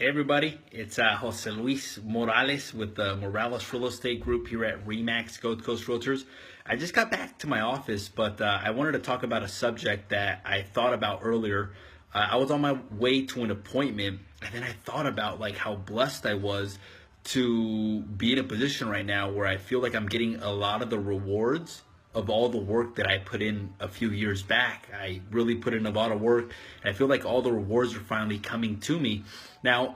Hey everybody, it's Joseluiz Morales with the Morales Real Estate Group here at RE/MAX Gold Coast Realtors. I just got back to my office, but I wanted to talk about a subject that I thought about earlier. I was on my way to an appointment, and then I thought about like how blessed I was to be in a position right now where I feel like I'm getting a lot of the rewards of all the work that I put in a few years back. I really put in a lot of work, and I feel like all the rewards are finally coming to me. Now,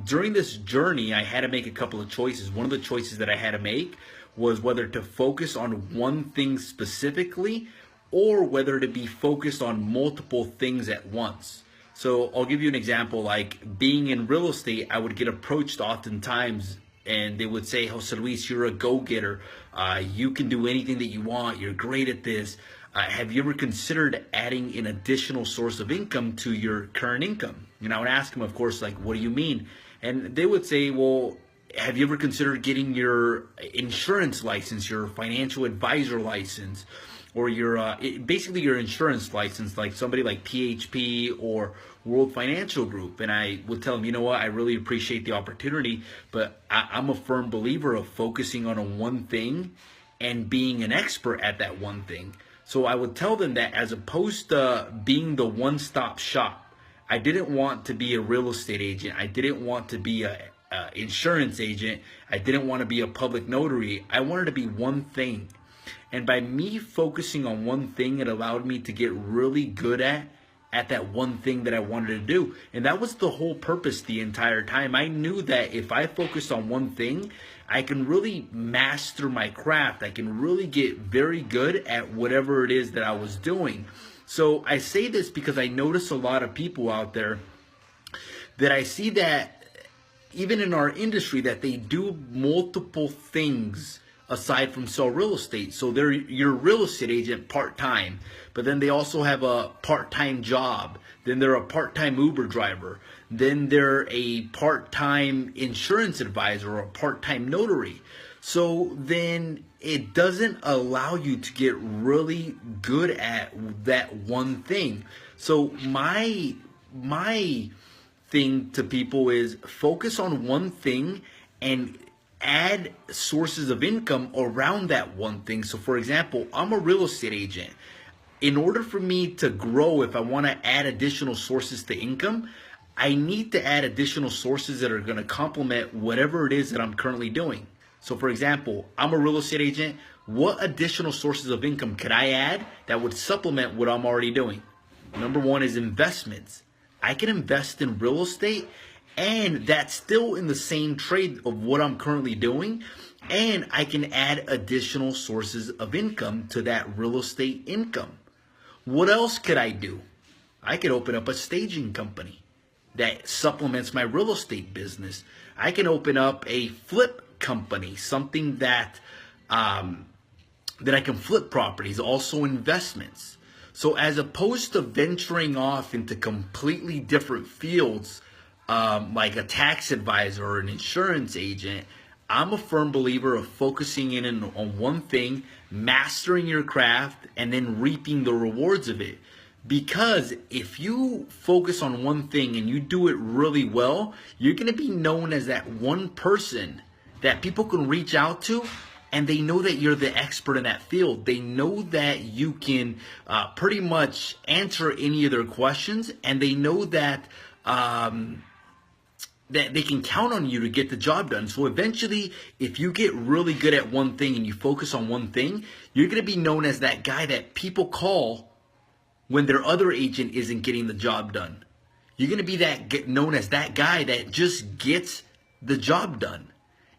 during this journey, I had to make a couple of choices. One of the choices that I had to make was whether to focus on one thing specifically or whether to be focused on multiple things at once. So I'll give you an example. Like being in real estate, I would get approached oftentimes and they would say, Jose Luis, you're a go-getter. You can do anything that you want. You're great at this. Have you ever considered adding an additional source of income to your current income? And I would ask them, of course, like, what do you mean? And they would say, well, have you ever considered getting your insurance license, your financial advisor license, or your basically your insurance license, like somebody like PHP or World Financial Group? And I would tell them, you know what, I really appreciate the opportunity, but I'm a firm believer of focusing on one thing and being an expert at that one thing. So I would tell them that as opposed to being the one-stop shop, I didn't want to be a real estate agent. I didn't want to be a insurance agent. I didn't want to be a public notary. I wanted to be one thing. And by me focusing on one thing, it allowed me to get really good at that one thing that I wanted to do. And that was the whole purpose the entire time. I knew that if I focused on one thing, I can really master my craft. I can really get very good at whatever it is that I was doing. So I say this because I notice a lot of people out there that I see that even in our industry that they do multiple things aside from sell real estate. So they're your real estate agent part-time, but then they also have a part-time job. Then they're a part-time Uber driver. Then they're a part-time insurance advisor or a part-time notary. So then it doesn't allow you to get really good at that one thing. So my thing to people is focus on one thing and add sources of income around that one thing. So for example, I'm a real estate agent. In order for me to grow, if I want to add additional sources to income, I need to add additional sources that are going to complement whatever it is that I'm currently doing. So for example, I'm a real estate agent. What additional sources of income could I add that would supplement what I'm already doing? Number one is investments. I can invest in real estate, and that's still in the same trade of what I'm currently doing, and I can add additional sources of income to that real estate income. What else could I do? I could open up a staging company that supplements my real estate business. I can open up a flip company, something that that I can flip properties, also investments. So as opposed to venturing off into completely different fields, like a tax advisor or an insurance agent, I'm a firm believer of focusing in on one thing, mastering your craft, and then reaping the rewards of it. Because if you focus on one thing and you do it really well, you're going to be known as that one person that people can reach out to, and they know that you're the expert in that field. They know that you can pretty much answer any of their questions, and they know that that they can count on you to get the job done. So eventually, if you get really good at one thing and you focus on one thing, you're going to be known as that guy that people call when their other agent isn't getting the job done. You're going to be known as that guy that just gets the job done.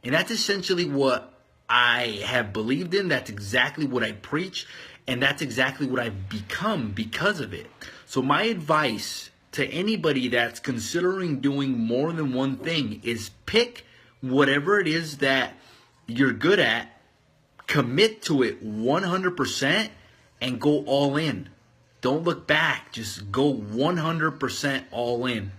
And that's essentially what I have believed in. That's exactly what I preach. And that's exactly what I've become because of it. So my advice to anybody that's considering doing more than one thing is pick whatever it is that you're good at, commit to it 100%, and go all in. Don't look back. Just go 100% all in.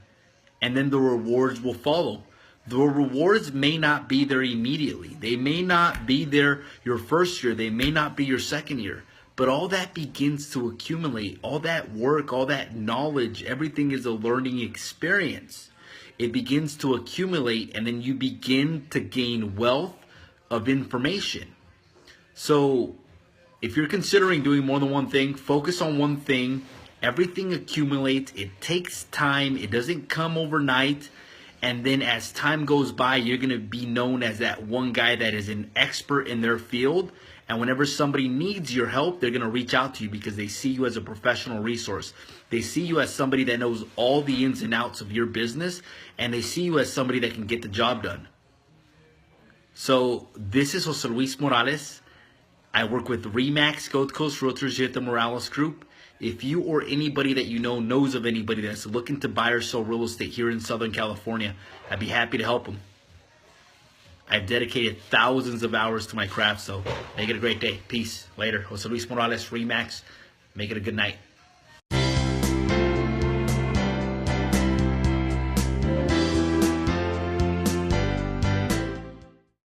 And then the rewards will follow. The rewards may not be there immediately. They may not be there your first year. They may not be your second year. But all that begins to accumulate. All that work, all that knowledge, everything is a learning experience. it begins to accumulate, and then you begin to gain wealth of information. So if you're considering doing more than one thing, focus on one thing. Everything accumulates. It takes time. It doesn't come overnight. And then as time goes by, you're going to be known as that one guy that is an expert in their field. And whenever somebody needs your help, they're going to reach out to you because they see you as a professional resource. They see you as somebody that knows all the ins and outs of your business, and they see you as somebody that can get the job done. So this is Jose Luis Morales. I work with RE/MAX Gold Coast Realtors here at the Morales Group. If you or anybody that you know knows of anybody that's looking to buy or sell real estate here in Southern California, I'd be happy to help them. I've dedicated thousands of hours to my craft, so make it a great day. Peace. Later. Jose Luis Morales, RE/MAX. Make it a good night.